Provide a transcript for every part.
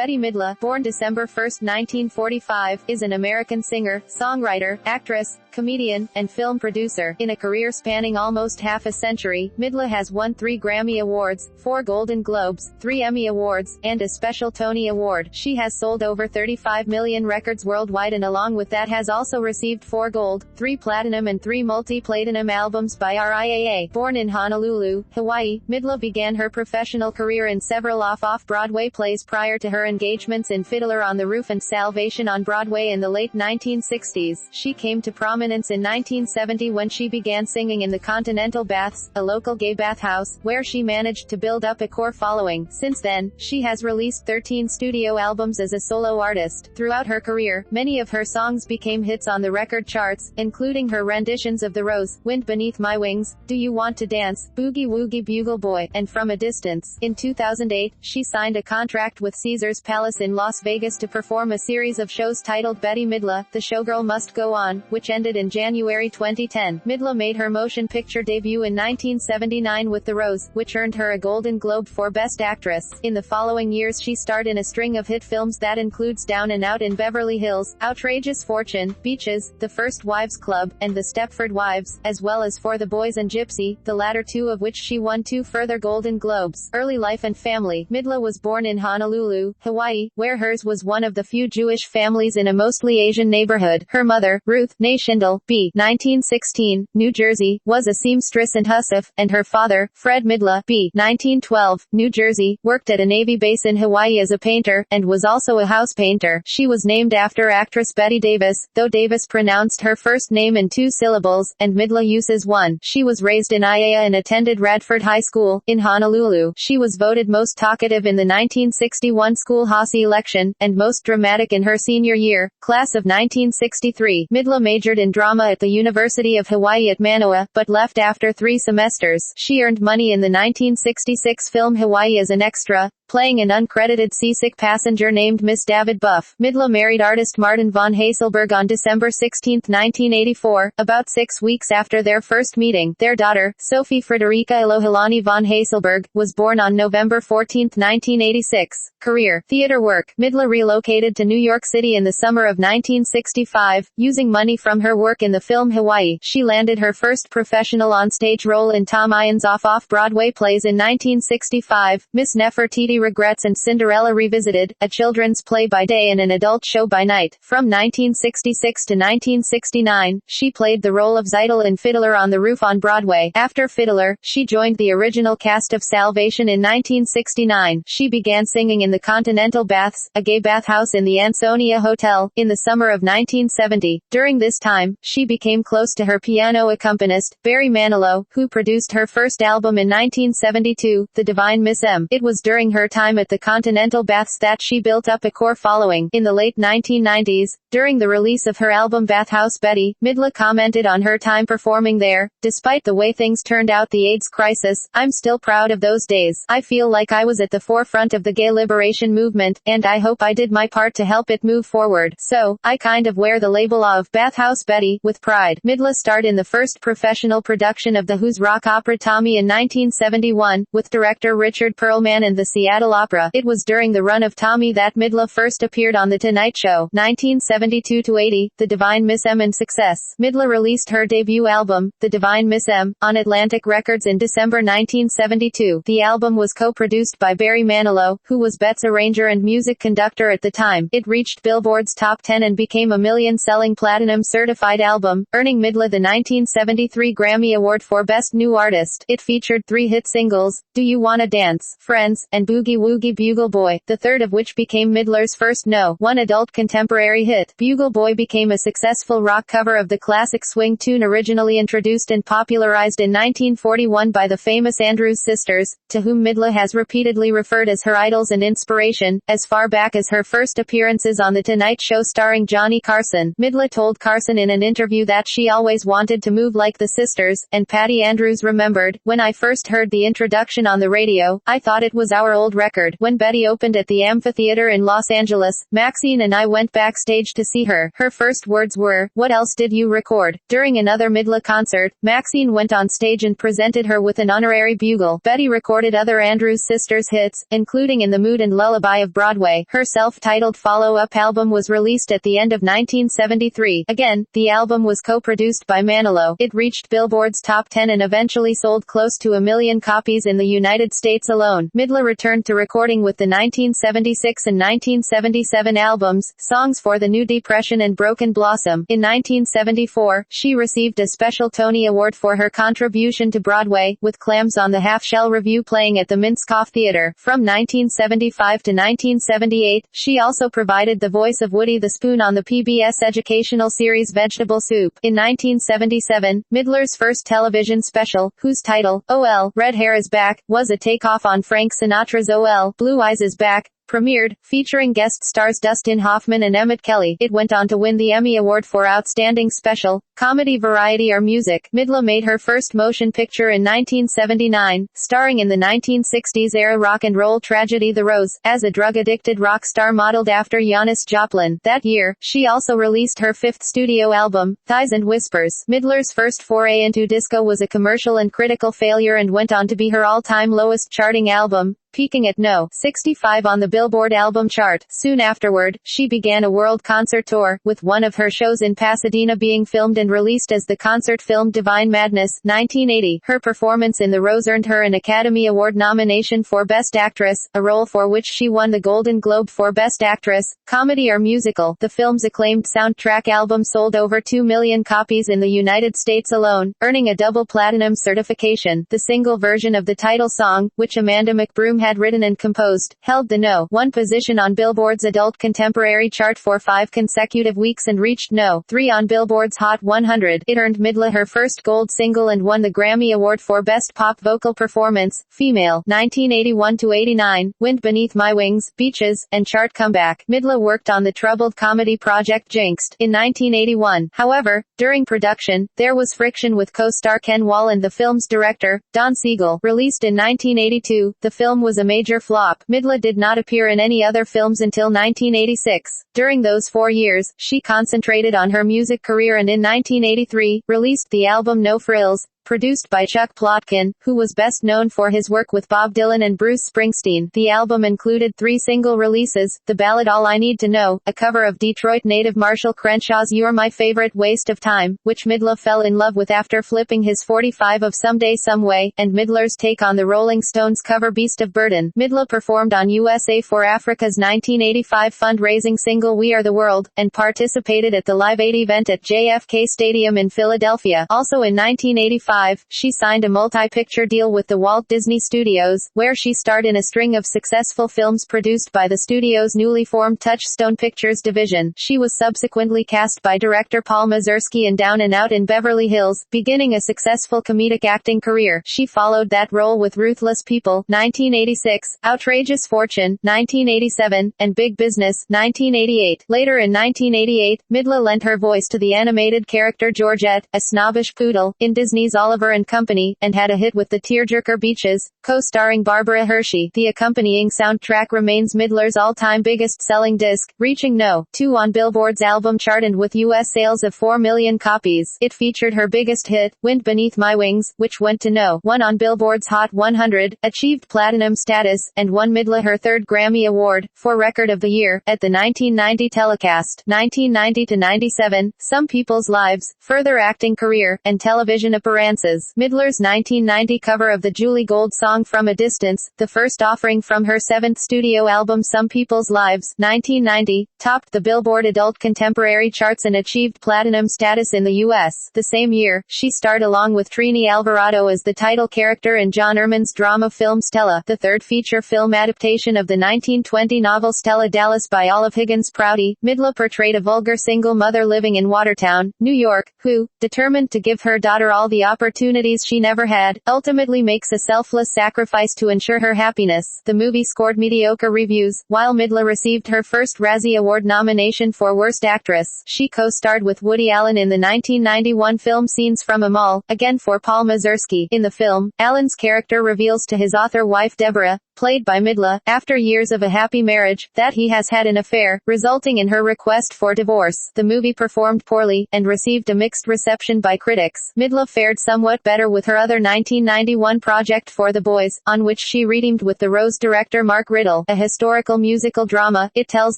Bette Midler, born December 1, 1945, is an American singer, songwriter, actress, comedian, and film producer. In a career spanning almost half a century, Midler has won 3 Grammy Awards, 4 Golden Globes, 3 Emmy Awards, and a special Tony Award. She has sold over 35 million records worldwide and along with that has also received 4 gold, 3 platinum and 3 multi-platinum albums by RIAA. Born in Honolulu, Hawaii, Midler began her professional career in several off-Broadway plays prior to her engagements in Fiddler on the Roof and Salvation on Broadway in the late 1960s. She came to prominence in 1970 when she began singing in the Continental Baths, a local gay bathhouse, where she managed to build up a core following. Since then, she has released 13 studio albums as a solo artist. Throughout her career, many of her songs became hits on the record charts, including her renditions of The Rose, Wind Beneath My Wings, Do You Want to Dance, Boogie Woogie Bugle Boy, and From a Distance. In 2008, she signed a contract with Caesars Palace in Las Vegas to perform a series of shows titled Bette Midler, The Showgirl Must Go On, which ended in January 2010. Midler made her motion picture debut in 1979 with The Rose, which earned her a Golden Globe for Best Actress. In the following years she starred in a string of hit films that includes Down and Out in Beverly Hills, Outrageous Fortune, Beaches, The First Wives Club, and The Stepford Wives, as well as For the Boys and Gypsy, the latter 2 of which she won 2 further Golden Globes. Early life and family. Midler was born in Honolulu, Hawaii, where hers was one of the few Jewish families in a mostly Asian neighborhood. Her mother, Ruth, née Schindel, b. 1916, New Jersey, was a seamstress in Hussoff, and her father, Fred Midler, b. 1912, New Jersey, worked at a Navy base in Hawaii as a painter, and was also a house painter. She was named after actress Bette Davis, though Davis pronounced her first name in 2 syllables, and Midler uses 1. She was raised in Aiea and attended Radford High School, in Honolulu. She was voted most talkative in the 1961 schoolhouse election, and most dramatic in her senior year, class of 1963. Midler majored in drama at the University of Hawaii at Manoa, but left after 3 semesters. She earned money in the 1966 film Hawaii as an extra, playing an uncredited seasick passenger named Miss David Buff. Midler married artist Martin von Haselberg on December 16, 1984, about 6 weeks after their first meeting. Their daughter, Sophie Frederica Elohilani von Haselberg, was born on November 14, 1986. Career. Theater work. Midler relocated to New York City in the summer of 1965, using money from her work in the film Hawaii. She landed her first professional onstage role in Tom Ian's off-Broadway plays in 1965, Miss Nefertiti Regrets and Cinderella Revisited, a children's play by day and an adult show by night. From 1966 to 1969, she played the role of Zeitel in Fiddler on the Roof on Broadway. After Fiddler, she joined the original cast of Salvation in 1969. She began singing in the Continental Baths, a gay bathhouse in the Ansonia Hotel, in the summer of 1970. During this time, she became close to her piano accompanist, Barry Manilow, who produced her first album in 1972, The Divine Miss M. It was during her time at the Continental Baths that she built up a core following. In the late 1990s, during the release of her album Bathhouse Betty, Midler commented on her time performing there. Despite the way things turned out, the AIDS crisis, I'm still proud of those days. I feel like I was at the forefront of the gay liberation movement, and I hope I did my part to help it move forward. So, I kind of wear the label of Bathhouse Betty with pride. Midler starred in the first professional production of The Who's rock opera Tommy in 1971, with director Richard Perlman and the Seattle Opera. It was during the run of Tommy that Midler first appeared on The Tonight Show. 1972-80, The Divine Miss M and success. Midler released her debut album, The Divine Miss M, on Atlantic Records in December 1972. The album was co-produced by Barry Manilow, who was Bette's arranger and music conductor at the time. It reached Billboard's top 10 and became a million-selling platinum-certified album, earning Midler the 1973 Grammy Award for Best New Artist. It featured 3 hit singles, Do You Wanna Dance, Friends, and Boogie Woogie Bugle Boy, the third of which became Midler's first one adult contemporary hit. Bugle Boy became a successful rock cover of the classic swing tune originally introduced and popularized in 1941 by the famous Andrews Sisters, to whom Midler has repeatedly referred as her idols and inspiration, as far back as her first appearances on The Tonight Show starring Johnny Carson. Midler told Carson in an interview that she always wanted to move like the sisters, and Patty Andrews remembered, when I first heard the introduction on the radio, I thought it was our old world record. When Betty opened at the amphitheater in Los Angeles, Maxine and I went backstage to see her. Her first words were, "What else did you record?" During another midler concert, Maxine went on stage and presented her with an honorary bugle. Betty recorded other Andrews Sisters hits, including In the Mood and Lullaby of Broadway. Her self-titled follow-up album was released at the end of 1973. Again, the album was co-produced by Manilow. It reached Billboard's top 10 and eventually sold close to 1 million copies in the United States alone. Midler returned to recording with the 1976 and 1977 albums, Songs for the New Depression and Broken Blossom. In 1974, she received a special Tony Award for her contribution to Broadway, with Clams on the Half-Shell Revue playing at the Minskoff Theater. From 1975 to 1978, she also provided the voice of Woody the Spoon on the PBS educational series Vegetable Soup. In 1977, Midler's first television special, whose title, "OL, Red Hair is Back," was a takeoff on Frank Sinatra's "OL, Blue Eyes is Back," premiered, featuring guest stars Dustin Hoffman and Emmett Kelly. It went on to win the Emmy Award for Outstanding Special, Comedy, Variety or Music. Midler made her first motion picture in 1979, starring in the 1960s-era rock and roll tragedy The Rose, as a drug-addicted rock star modeled after Janis Joplin. That year, she also released her fifth studio album, Thighs and Whispers. Midler's first foray into disco was a commercial and critical failure and went on to be her all-time lowest charting album, peaking at No. 65 on the Billboard album chart. Soon afterward, she began a world concert tour, with one of her shows in Pasadena being filmed and released as the concert film Divine Madness, 1980. Her performance in The Rose earned her an Academy Award nomination for Best Actress, a role for which she won the Golden Globe for Best Actress, Comedy or Musical. The film's acclaimed soundtrack album sold over 2 million copies in the United States alone, earning a double platinum certification. The single version of the title song, which Amanda McBroom had written and composed, held the No. 1 position on Billboard's Adult Contemporary chart for 5 consecutive weeks and reached No. 3 on Billboard's Hot 100. It earned Midler her first gold single and won the Grammy Award for Best Pop Vocal Performance, Female, 1981-89, Wind Beneath My Wings, Beaches, and Chart Comeback. Midler worked on the troubled comedy project Jinxed in 1981. However, during production, there was friction with co-star Ken Wall and the film's director, Don Siegel. Released in 1982, the film was a major flop. Midler did not appear in any other films until 1986. During those 4 years, she concentrated on her music career and in 1983, released the album No Frills, produced by Chuck Plotkin, who was best known for his work with Bob Dylan and Bruce Springsteen. The album included 3 single releases, the ballad All I Need to Know, a cover of Detroit native Marshall Crenshaw's You're My Favorite Waste of Time, which Midler fell in love with after flipping his 45 of Someday Someway, and Midler's take on the Rolling Stones cover Beast of Burden. Midler performed on USA for Africa's 1985 fundraising single We Are the World, and participated at the Live Aid event at JFK Stadium in Philadelphia. Also in 1985, she signed a multi-picture deal with the Walt Disney Studios, where she starred in a string of successful films produced by the studio's newly formed Touchstone Pictures division. She was subsequently cast by director Paul Mazursky in Down and Out in Beverly Hills, beginning a successful comedic acting career. She followed that role with Ruthless People, 1986, Outrageous Fortune, 1987, and Big Business, 1988. Later in 1988, Midler lent her voice to the animated character Georgette, a snobbish poodle, in Disney's Oliver and Company, and had a hit with the tearjerker Beaches, co-starring Barbara Hershey. The accompanying soundtrack remains Midler's all-time biggest-selling disc, reaching No. 2 on Billboard's album chart and with U.S. sales of 4 million copies. It featured her biggest hit, Wind Beneath My Wings, which went to No. 1 on Billboard's Hot 100, achieved platinum status, and won Midler her 3rd Grammy Award, for Record of the Year, at the 1990 telecast. 1990-97, Some People's Lives, further acting career, and television appearances. Midler's 1990 cover of the Julie Gold song From a Distance, the first offering from her 7th studio album Some People's Lives, 1990, topped the Billboard Adult Contemporary charts and achieved platinum status in the U.S. The same year, she starred along with Trini Alvarado as the title character in John Erman's drama film Stella, the 3rd feature film adaptation of the 1920 novel Stella Dallas by Olive Higgins Prouty. Midler portrayed a vulgar single mother living in Watertown, New York, who, determined to give her daughter all the opportunities she never had, ultimately makes a selfless sacrifice to ensure her happiness. The movie scored mediocre reviews, while Midler received her first Razzie Award nomination for Worst Actress. She co-starred with Woody Allen in the 1991 film Scenes from a Mall, again for Paul Mazursky. In the film, Allen's character reveals to his author wife Deborah, played by Midler, after years of a happy marriage, that he has had an affair, resulting in her request for divorce. The movie performed poorly, and received a mixed reception by critics. Midler fared somewhat better with her other 1991 project For the Boys, on which she redeemed with the Rose director Mark Riddle, a historical musical drama. It tells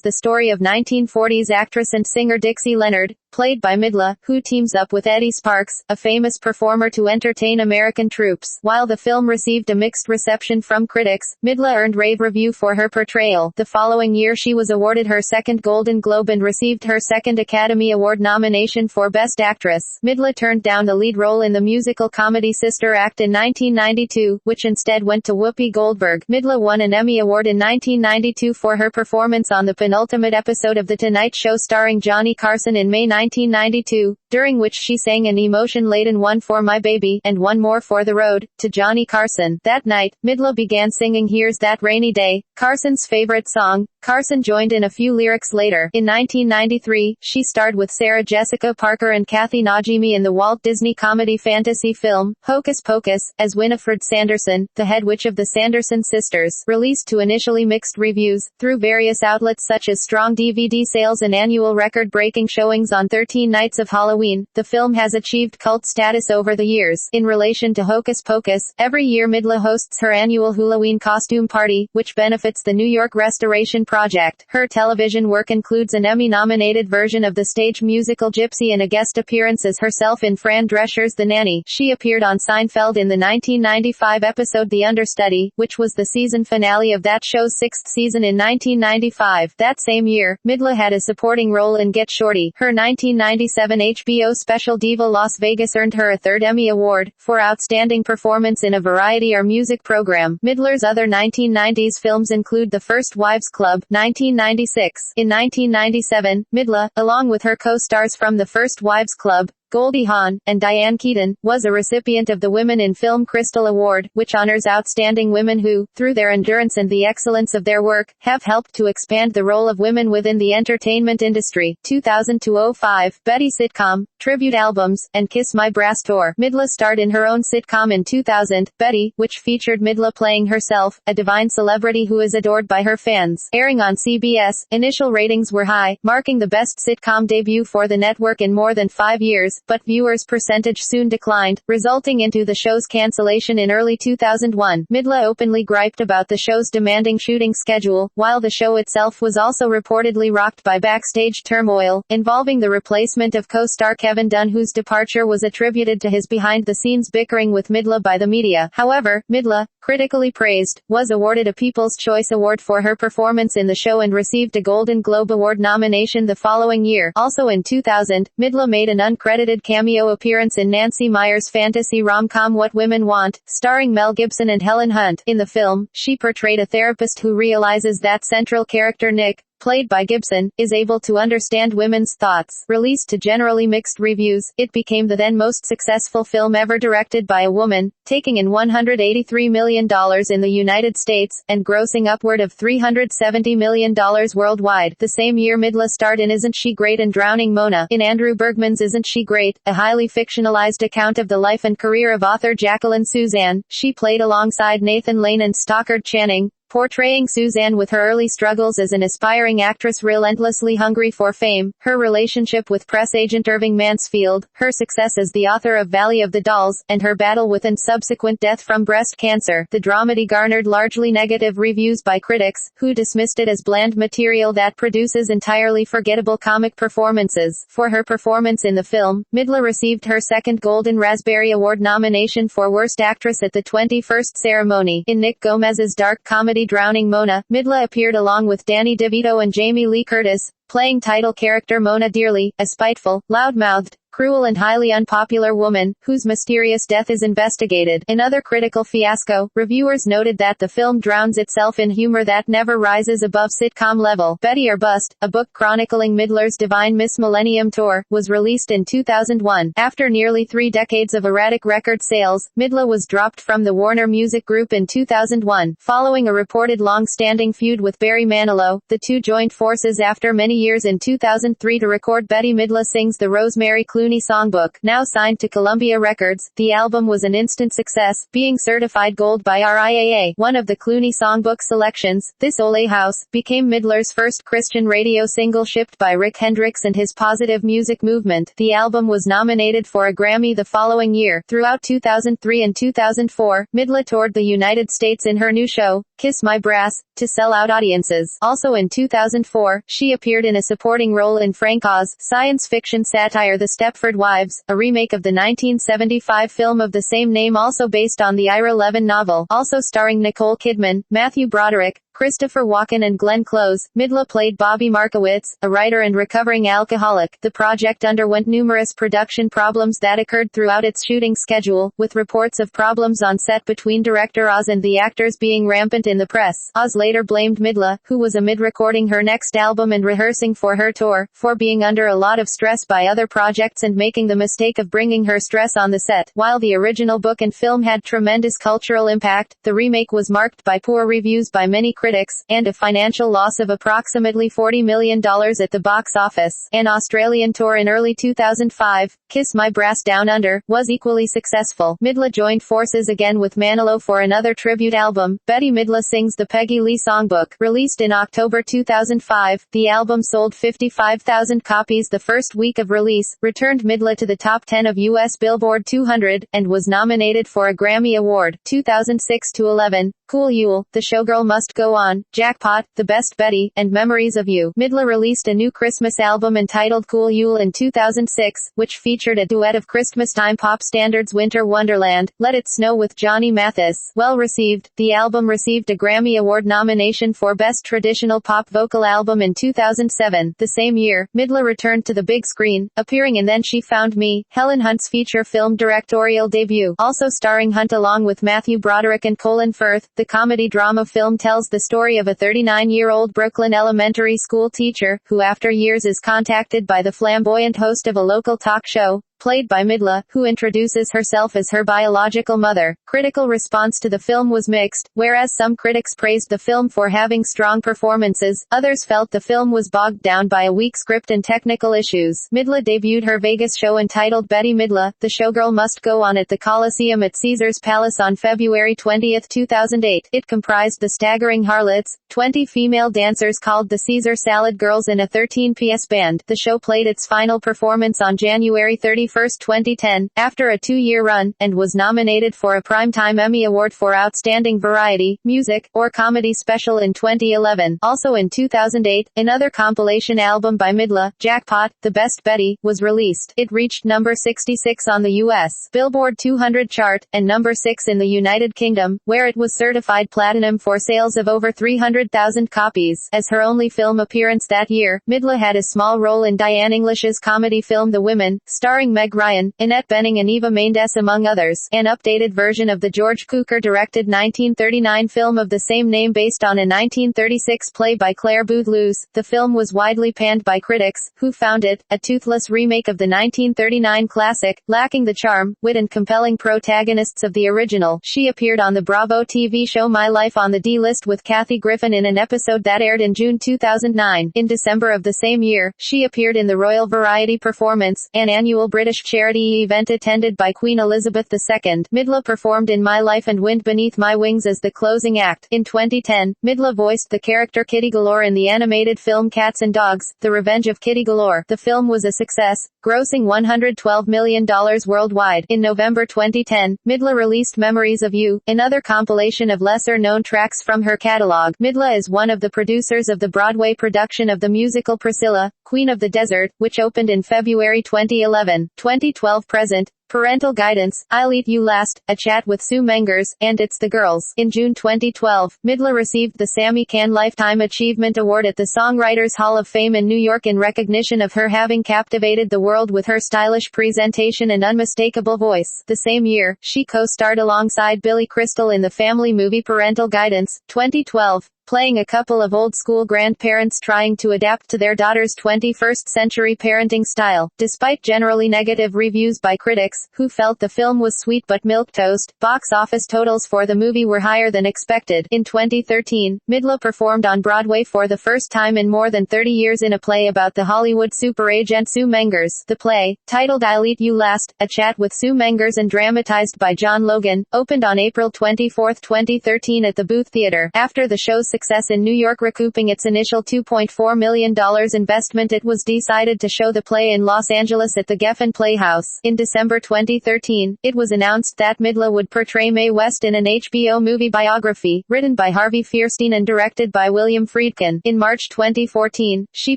the story of 1940s actress and singer Dixie Leonard, played by Midler, who teams up with Eddie Sparks, a famous performer, to entertain American troops. While the film received a mixed reception from critics, Midler earned rave review for her portrayal. The following year she was awarded her second Golden Globe and received her second Academy Award nomination for Best Actress. Midler turned down the lead role in the musical comedy Sister Act in 1992, which instead went to Whoopi Goldberg. Midler won an Emmy Award in 1992 for her performance on the penultimate episode of The Tonight Show starring Johnny Carson in May 1992, during which she sang an emotion-laden "One for My Baby" and "One More for the Road" to Johnny Carson. That night, Midler began singing "Here's That Rainy Day," Carson's favorite song. Carson joined in a few lyrics later. In 1993, she starred with Sarah Jessica Parker and Kathy Najimy in the Walt Disney comedy fantasy film, Hocus Pocus, as Winifred Sanderson, the head witch of the Sanderson sisters. Released to initially mixed reviews, through various outlets such as strong DVD sales and annual record-breaking showings on 13 nights of Halloween, the film has achieved cult status over the years. In relation to Hocus Pocus, every year Midler hosts her annual Halloween costume party, which benefits the New York Restoration Project. Her television work includes an Emmy-nominated version of the stage musical Gypsy and a guest appearance as herself in Fran Drescher's The Nanny. She appeared on Seinfeld in the 1995 episode The Understudy, which was the season finale of that show's sixth season in 1995. That same year, Midler had a supporting role in Get Shorty. Her 1997 HBO special Diva Las Vegas earned her a third Emmy Award, for outstanding performance in a variety or music program. Midler's other 1990s films include The First Wives Club, 1996. In 1997, Midler, along with her co-stars from The First Wives Club, Goldie Hawn, and Diane Keaton, was a recipient of the Women in Film Crystal Award, which honors outstanding women who, through their endurance and the excellence of their work, have helped to expand the role of women within the entertainment industry. 2000-05, Betty sitcom, tribute albums, and Kiss My Brass tour. Midler starred in her own sitcom in 2000, Betty, which featured Midler playing herself, a divine celebrity who is adored by her fans. Airing on CBS, initial ratings were high, marking the best sitcom debut for the network in more than 5 years, but viewers' percentage soon declined, resulting into the show's cancellation in early 2001. Midler openly griped about the show's demanding shooting schedule, while the show itself was also reportedly rocked by backstage turmoil, involving the replacement of co-star Kevin Dunn, whose departure was attributed to his behind-the-scenes bickering with Midler by the media. However, Midler, critically praised, was awarded a People's Choice Award for her performance in the show and received a Golden Globe Award nomination the following year. Also in 2000, Midler made an uncredited cameo appearance in Nancy Meyers' fantasy rom-com What Women Want, starring Mel Gibson and Helen Hunt. In the film, she portrayed a therapist who realizes that central character Nick, played by Gibson, is able to understand women's thoughts. Released to generally mixed reviews, it became the then most successful film ever directed by a woman, taking in $183 million in the United States, and grossing upward of $370 million worldwide. The same year Midler starred in Isn't She Great and Drowning Mona. In Andrew Bergman's Isn't She Great, a highly fictionalized account of the life and career of author Jacqueline Suzanne, she played alongside Nathan Lane and Stockard Channing, portraying Suzanne with her early struggles as an aspiring actress relentlessly hungry for fame, her relationship with press agent Irving Mansfield, her success as the author of Valley of the Dolls, and her battle with and subsequent death from breast cancer. The dramedy garnered largely negative reviews by critics, who dismissed it as bland material that produces entirely forgettable comic performances. For her performance in the film, Midler received her second Golden Raspberry Award nomination for Worst Actress at the 21st ceremony. In Nick Gomez's dark comedy Drowning Mona, Midler appeared along with Danny DeVito and Jamie Lee Curtis, playing title character Mona Dearly, a spiteful, loud-mouthed, cruel and highly unpopular woman, whose mysterious death is investigated. Another critical fiasco, reviewers noted that the film drowns itself in humor that never rises above sitcom level. Betty or Bust, a book chronicling Midler's Divine Miss Millennium tour, was released in 2001. After nearly 3 decades of erratic record sales, Midler was dropped from the Warner Music Group in 2001. Following a reported long-standing feud with Barry Manilow, the two joined forces after many years in 2003 to record Betty Midler Sings the Rosemary Clooney Clooney Songbook. Now signed to Columbia Records, the album was an instant success, being certified gold by RIAA. One of the Clooney Songbook selections, This Ole House, became Midler's first Christian radio single shipped by Rick Hendricks and his positive music movement. The album was nominated for a Grammy the following year. Throughout 2003 and 2004, Midler toured the United States in her new show, Kiss My Brass, to sell out audiences. Also in 2004, she appeared in a supporting role in Frank Oz' science fiction satire The Stepford Wives, a remake of the 1975 film of the same name also based on the Ira Levin novel, also starring Nicole Kidman, Matthew Broderick, Christopher Walken and Glenn Close. Midler played Bobby Markowitz, a writer and recovering alcoholic. The project underwent numerous production problems that occurred throughout its shooting schedule, with reports of problems on set between director Oz and the actors being rampant in the press. Oz later blamed Midler, who was amid recording her next album and rehearsing for her tour, for being under a lot of stress by other projects and making the mistake of bringing her stress on the set. While the original book and film had tremendous cultural impact, the remake was marked by poor reviews by many critics, and a financial loss of approximately $40 million at the box office. An Australian tour in early 2005, Kiss My Brass Down Under, was equally successful. Midler joined forces again with Manilow for another tribute album, Betty Midler Sings the Peggy Lee Songbook. Released in October 2005, the album sold 55,000 copies the first week of release, returned Midler to the top 10 of U.S. Billboard 200, and was nominated for a Grammy Award. 2006-11, Cool Yule, The Showgirl Must Go On, Jackpot, The Best Betty, and Memories of You. Midler released a new Christmas album entitled Cool Yule in 2006, which featured a duet of Christmas-time pop standards Winter Wonderland, Let It Snow with Johnny Mathis. Well received, the album received a Grammy Award nomination for Best Traditional Pop Vocal Album in 2007. The same year, Midler returned to the big screen, appearing in Then She Found Me, Helen Hunt's feature film directorial debut. Also starring Hunt along with Matthew Broderick and Colin Firth, the comedy-drama film tells the story of a 39-year-old Brooklyn elementary school teacher, who after years is contacted by the flamboyant host of a local talk show, played by Midler, who introduces herself as her biological mother. Critical response to the film was mixed, whereas some critics praised the film for having strong performances, others felt the film was bogged down by a weak script and technical issues. Midler debuted her Vegas show entitled Betty Midler, The Showgirl Must Go On at the Coliseum at Caesars Palace on February 20, 2008. It comprised the staggering Harlots, 20 female dancers called the Caesar Salad Girls and a 13-piece band. The show played its final performance on January 31, 2010, after a 2-year run, and was nominated for a Primetime Emmy Award for Outstanding Variety, Music, or Comedy Special in 2011. Also in 2008, another compilation album by Midler, Jackpot, The Best Betty, was released. It reached number 66 on the U.S. Billboard 200 chart, and number 6 in the United Kingdom, where it was certified platinum for sales of over 300,000 copies. As her only film appearance that year, Midler had a small role in Diane English's comedy film The Women, starring Meg Ryan, Annette Bening and Eva Mendes among others. An updated version of the George Cukor-directed 1939 film of the same name based on a 1936 play by Claire Booth Luce. The film was widely panned by critics, who found it a toothless remake of the 1939 classic, lacking the charm, wit and compelling protagonists of the original. She appeared on the Bravo TV show My Life on the D-List with Kathy Griffin in an episode that aired in June 2009. In December of the same year, she appeared in the Royal Variety Performance, an annual British charity event attended by Queen Elizabeth II. Midler performed in My Life and Wind Beneath My Wings as the closing act. In 2010, Midler voiced the character Kitty Galore in the animated film Cats and Dogs, The Revenge of Kitty Galore. The film was a success, grossing $112 million worldwide. In November 2010, Midler released Memories of You, another compilation of lesser-known tracks from her catalog. Midler is one of the producers of the Broadway production of the musical Priscilla, Queen of the Desert, which opened in February 2011. 2012 present, Parental Guidance, I'll Eat You Last, A Chat with Sue Mengers, and It's the Girls. In June 2012, Midler received the Sammy Cahn Lifetime Achievement Award at the Songwriters Hall of Fame in New York in recognition of her having captivated the world with her stylish presentation and unmistakable voice. The same year, she co-starred alongside Billy Crystal in the family movie Parental Guidance. 2012, playing a couple of old-school grandparents trying to adapt to their daughter's 21st-century parenting style. Despite generally negative reviews by critics, who felt the film was sweet but milquetoast, box office totals for the movie were higher than expected. In 2013, midler performed on Broadway for the first time in more than 30 years in a play about the Hollywood superagent Sue Mengers. The play, titled I'll Eat You Last, A Chat with Sue Mengers and dramatized by John Logan, opened on April 24, 2013 at the Booth Theater. After the show's success in New York recouping its initial $2.4 million investment, it was decided to show the play in Los Angeles at the Geffen Playhouse. In December 2013, it was announced that midler would portray Mae West in an HBO movie biography, written by Harvey Fierstein and directed by William Friedkin. In March 2014, she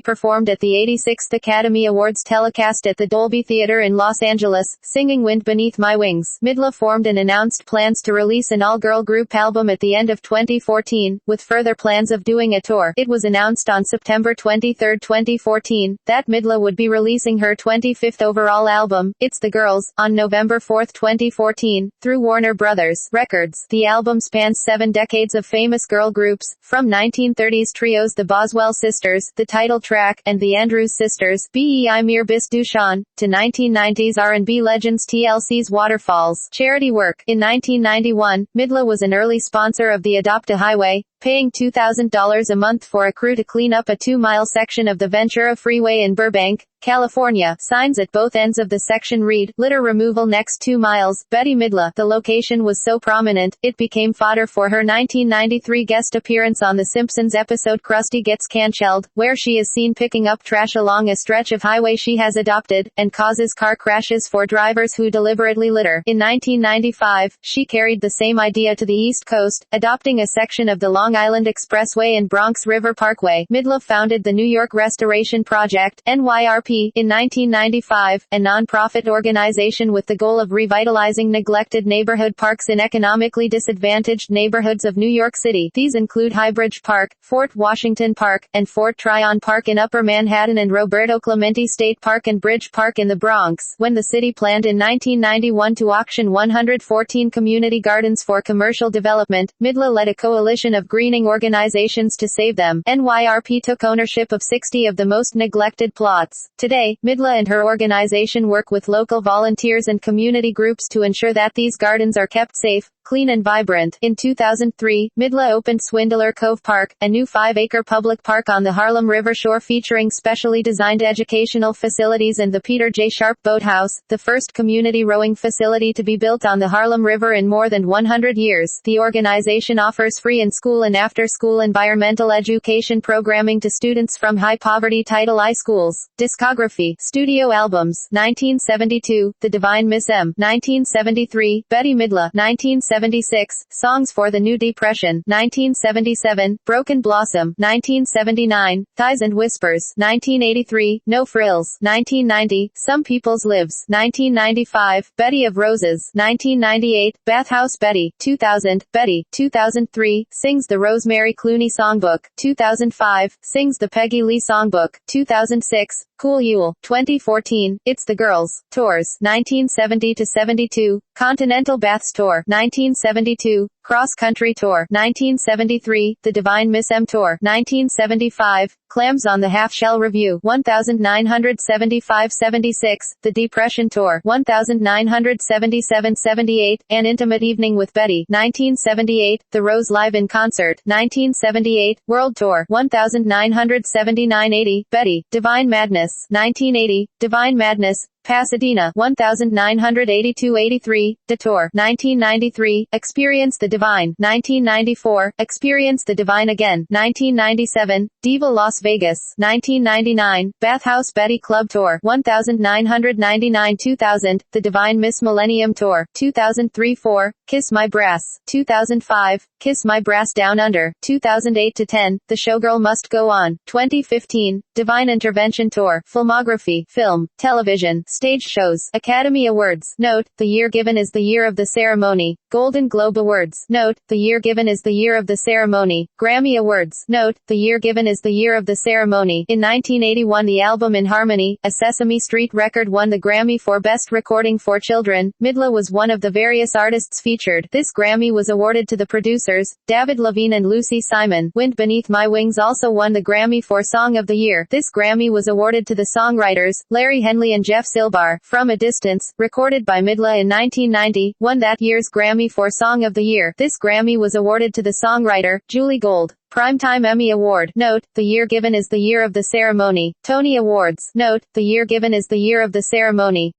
performed at the 86th Academy Awards telecast at the Dolby Theater in Los Angeles, singing Wind Beneath My Wings. Midler formed and announced plans to release an all-girl group album at the end of 2014, with further plans of doing a tour. It was announced on September 23, 2014, that midler would be releasing her 25th overall album, It's the Girls, on November 4, 2014, through Warner Brothers Records. The album spans 7 decades of famous girl groups, from 1930s trios the Boswell Sisters, the title track, and the Andrews Sisters, Bei Mir Bis Du Schon, to 1990s R&B legends TLC's Waterfalls. Charity work. In 1991, midler was an early sponsor of the Adopt a Highway, paying $2,000 a month for a crew to clean up a 2-mile section of the Ventura Freeway in Burbank, California. Signs at both ends of the section read, "Litter removal next 2 miles, Betty Midler." The location was so prominent, it became fodder for her 1993 guest appearance on The Simpsons episode Krusty Gets Canceled, where she is seen picking up trash along a stretch of highway she has adopted, and causes car crashes for drivers who deliberately litter. In 1995, she carried the same idea to the East Coast, adopting a section of the Long Island Expressway and Bronx River Parkway. Midler founded the New York Restoration Project, NYRP, in 1995, a non-profit organization with the goal of revitalizing neglected neighborhood parks in economically disadvantaged neighborhoods of New York City. These include Highbridge Park, Fort Washington Park, and Fort Tryon Park in Upper Manhattan and Roberto Clemente State Park and Bridge Park in the Bronx. When the city planned in 1991 to auction 114 community gardens for commercial development, Midler led a coalition of greening organizations to save them. NYRP took ownership of 60 of the most neglected plots. Today, Midler and her organization work with local volunteers and community groups to ensure that these gardens are kept safe, clean and vibrant. In 2003, Midler opened Swindler Cove Park, a new 5-acre public park on the Harlem River shore featuring specially designed educational facilities and the Peter J. Sharp Boathouse, the first community rowing facility to be built on the Harlem River in more than 100 years. The organization offers free in-school and after-school environmental education programming to students from high-poverty Title I schools. Discography. Studio albums. 1972, The Divine Miss M. 1973, Betty Midler. 1976, Songs for the New Depression. 1977, Broken Blossom. 1979, Thighs and Whispers. 1983, No Frills. 1990, Some People's Lives. 1995, Betty of Roses. 1998, Bathhouse Betty. 2000, Betty. 2003, Sings the Rosemary Clooney Songbook. 2005, Sings the Peggy Lee Songbook. 2006, Cool Yule. 2014, It's the Girls. Tours. 1970-72, Continental Baths Tour. 1972, Cross Country Tour. 1973, The Divine Miss M Tour. 1975, Clams on the Half Shell Review. 1975-76, The Depression Tour. 1977-78, An Intimate Evening with Betty. 1978, The Rose Live in Concert. 1978, World Tour. 1979-80, Betty, Divine Madness. 1980, Divine Madness, Pasadena. 1982-83, Detour. 1993, Experience the Divine. 1994, Experience the Divine Again. 1997, Diva Las Vegas. 1999, Bathhouse Betty Club Tour. 1999-2000, The Divine Miss Millennium Tour. 2003-4, Kiss My Brass. 2005, Kiss My Brass Down Under. 2008-10, The Showgirl Must Go On. 2015, Divine Intervention Tour. Filmography. Film, television, Stage shows. Academy Awards. Note, the year given is the year of the ceremony. Golden Globe Awards. Note, the year given is the year of the ceremony. Grammy Awards. Note, the year given is the year of the ceremony. In 1981, the album In Harmony, a Sesame Street record, won the Grammy for Best Recording for Children. Midler was one of the various artists featured. This Grammy was awarded to the producers, David Levine and Lucy Simon. Wind Beneath My Wings also won the Grammy for Song of the Year. This Grammy was awarded to the songwriters, Larry Henley and Jeff Silbar. From a Distance, recorded by Midler in 1990, won that year's Grammy for Song of the Year. This Grammy was awarded to the songwriter, Julie Gold. Primetime Emmy Award. Note, the year given is the year of the ceremony. Tony Awards. Note, the year given is the year of the ceremony.